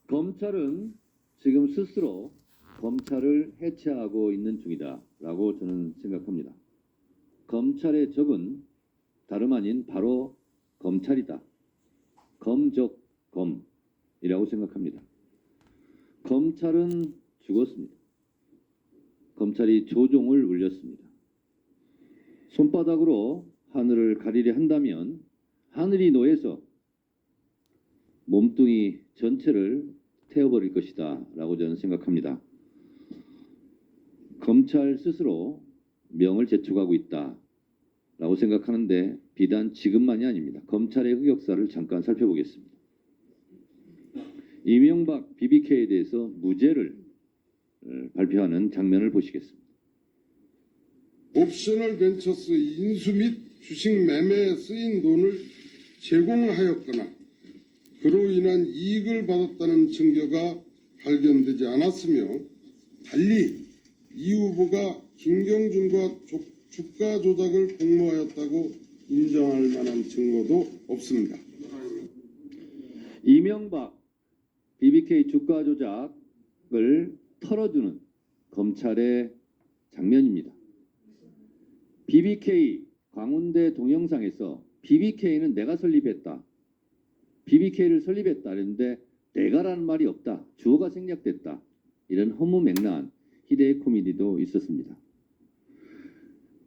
검찰은 지금 스스로 검찰을 해체하고 있는 중이다라고 저는 생각합니다. 검찰의 적은 다름 아닌 바로 검찰이다. 검적검이라고 생각합니다. 검찰은 죽었습니다. 검찰이 조종을 울렸습니다. 손바닥으로 하늘을 가리려 한다면 하늘이 놓여서 몸뚱이 전체를 태워버릴 것이다 라고 저는 생각합니다. 검찰 스스로 명을 제축하고 있다 라고 생각하는데 비단 지금만이 아닙니다. 검찰의 흑역사를 잠깐 살펴보겠습니다. 이명박 BBK에 대해서 무죄를 발표하는 장면을 보시겠습니다. 옵셔널 벤처스 인수 및 주식 매매에 쓰인 돈을 제공하였거나 그로 인한 이익을 받았다는 증거가 발견되지 않았으며 달리 이 후보가 김경준과 주가 조작을 공모하였다고 인정할 만한 증거도 없습니다. 이명박 BBK 주가 조작을 털어주는 검찰의 장면입니다. BBK 광운대 동영상에서 BBK는 내가 설립했다. BBK를 설립했다 그랬는데 내가라는 말이 없다. 주어가 생략됐다. 이런 허무맹랑한 희대의 코미디도 있었습니다.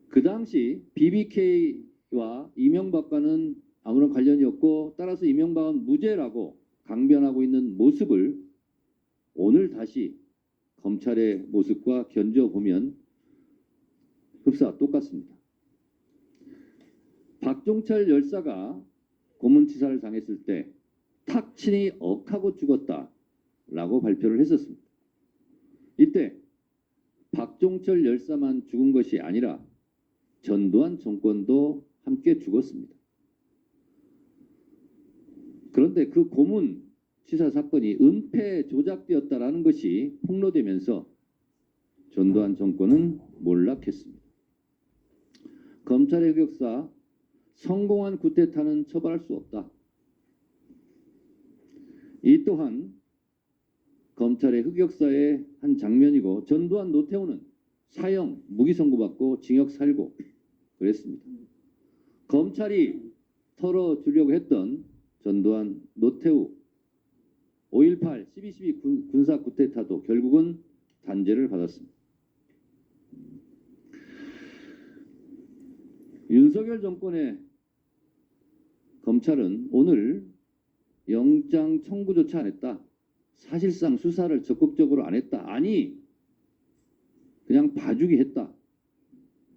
그 당시 BBK와 이명박과는 아무런 관련이 없고 따라서 이명박은 무죄라고 강변하고 있는 모습을 오늘 다시 검찰의 모습과 견져보면 흡사 똑같습니다. 박종철 열사가 고문치사를 당했을 때 탁친이 억하고 죽었다라고 발표를 했었습니다. 이때 박종철 열사만 죽은 것이 아니라 전두환 정권도 함께 죽었습니다. 그런데 그 고문치사 사건이 은폐 조작되었다라는 것이 폭로되면서 전두환 정권은 몰락했습니다. 검찰의 흑역사 성공한 쿠데타는 처벌할 수 없다. 이 또한 검찰의 흑역사의 한 장면이고 전두환 노태우는 사형 무기 선고받고 징역 살고 그랬습니다. 검찰이 털어주려고 했던 전두환 노태우 5.18 12.12 군사 쿠데타도 결국은 단죄를 받았습니다. 윤석열 정권의 검찰은 오늘 영장 청구조차 안 했다. 사실상 수사를 적극적으로 안 했다. 아니, 그냥 봐주기 했다.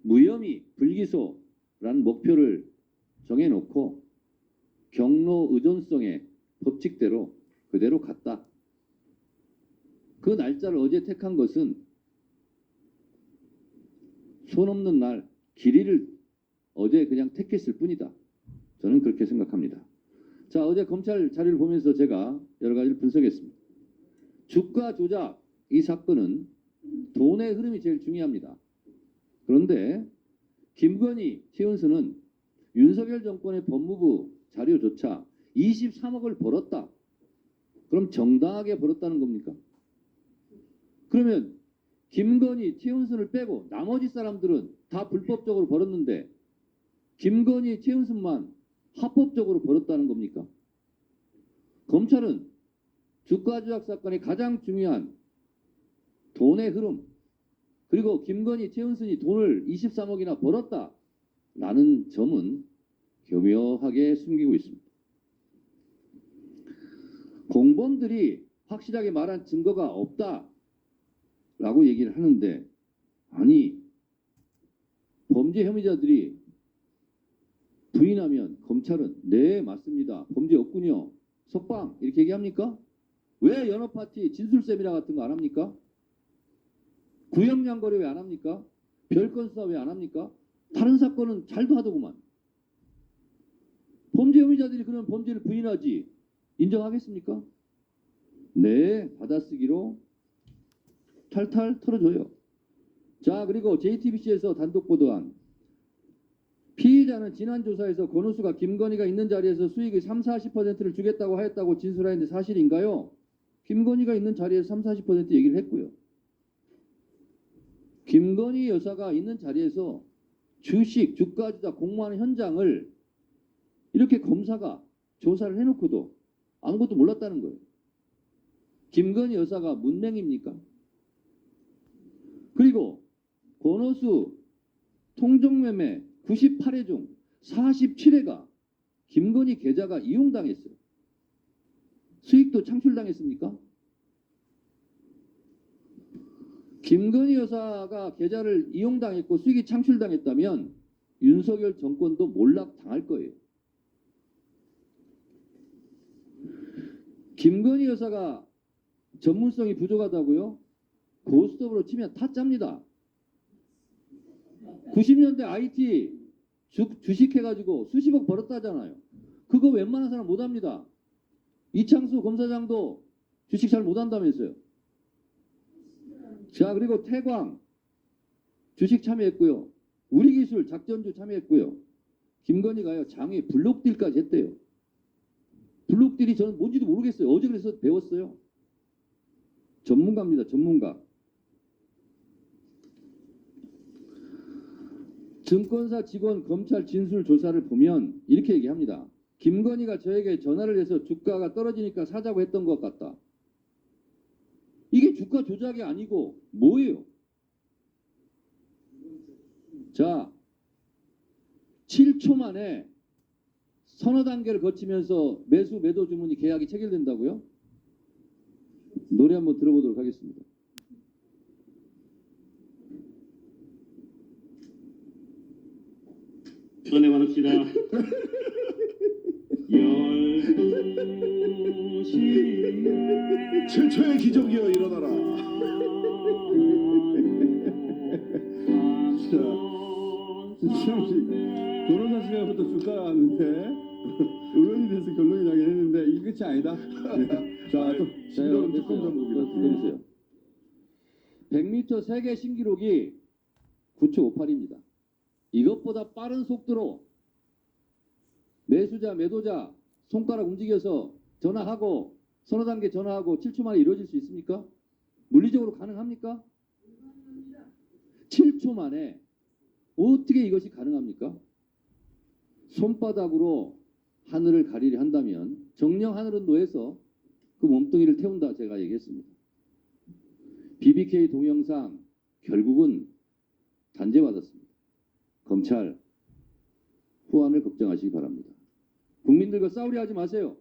무혐의, 불기소라는 목표를 정해놓고 경로 의존성의 법칙대로 그대로 갔다. 그 날짜를 어제 택한 것은 손 없는 날 길이를 어제 그냥 택했을 뿐이다. 저는 그렇게 생각합니다. 자, 어제 검찰 자료를 보면서 제가 여러 가지를 분석했습니다. 주가 조작 이 사건은 돈의 흐름이 제일 중요합니다. 그런데 김건희, 최은수는 윤석열 정권의 법무부 자료조차 23억을 벌었다. 그럼 정당하게 벌었다는 겁니까? 그러면 김건희, 최은수를 빼고 나머지 사람들은 다 불법적으로 벌었는데 김건희, 최은수만 합법적으로 벌었다는 겁니까? 검찰은 주가 조작 사건의 가장 중요한 돈의 흐름 그리고 김건희, 최은순이 돈을 23억이나 벌었다라는 점은 교묘하게 숨기고 있습니다. 공범들이 확실하게 말한 증거가 없다라고 얘기를 하는데 아니 범죄 혐의자들이 부인하면 검찰은 네 맞습니다. 범죄 없군요. 석방 이렇게 얘기합니까? 왜 연합파티 진술세미나 같은 거 안 합니까? 구형량거래 왜 안 합니까? 별건 수사 왜 안 합니까? 다른 사건은 잘도 하더구만. 범죄 혐의자들이 그런 범죄를 부인하지 인정하겠습니까? 네, 받아쓰기로 탈탈 털어줘요. 자, 그리고 JTBC에서 단독 보도한 피의자는 지난 조사에서 권오수가 김건희가 있는 자리에서 수익의 30-40%를 주겠다고 하였다고 진술하였는데 사실인가요? 김건희가 있는 자리에서 30-40% 얘기를 했고요. 김건희 여사가 있는 자리에서 주식, 주가 조작 공모하는 현장을 이렇게 검사가 조사를 해놓고도 아무것도 몰랐다는 거예요. 김건희 여사가 문맹입니까? 그리고 권오수 통정매매 98회 중 47회가 김건희 계좌가 이용당했어요. 수익도 창출당했습니까? 김건희 여사가 계좌를 이용당했고 수익이 창출당했다면 윤석열 정권도 몰락당할 거예요. 김건희 여사가 전문성이 부족하다고요? 고스톱으로 치면 타짜입니다. 90년대 IT 주식해가지고 수십억 벌었다잖아요. 그거 웬만한 사람 못합니다. 이창수 검사장도 주식 잘 못한다면서요. 자, 그리고 태광 주식 참여했고요. 우리기술 작전주 참여했고요. 김건희가요 장외 블록딜까지 했대요. 블록딜이 저는 뭔지도 모르겠어요. 어제 그래서 배웠어요. 전문가입니다. 전문가. 증권사 직원 검찰 진술 조사를 보면 이렇게 얘기합니다. 김건희가 저에게 전화를 해서 주가가 떨어지니까 사자고 했던 것 같다. 이게 주가 조작이 아니고 뭐예요? 자, 7초 만에 서너 단계를 거치면서 매수 매도 주문이 계약이 체결된다고요? 노래 한번 들어보도록 하겠습니다. 전에 받읍시다. 12시에 7초의 기적이여 일어나라. 도로사 시간부터 주가가 왔는데 의원이 돼서 결론이 나긴 했는데 이 끝이 아니다. 자, 또 신도는 특검 전국이다. 기다리세요. 100m 세계 신기록이 9초 58입니다. 이것보다 빠른 속도로 매수자, 매도자 손가락 움직여서 전화하고 서너 단계 전화하고 7초 만에 이루어질 수 있습니까? 물리적으로 가능합니까? 7초 만에 어떻게 이것이 가능합니까? 손바닥으로 하늘을 가리려 한다면 정령 하늘은도에서 그 몸뚱이를 태운다 제가 얘기했습니다. BBK 동영상 결국은 단죄받았습니다. 검찰 후환을 걱정하시기 바랍니다. 국민들과 싸우려 하지 마세요.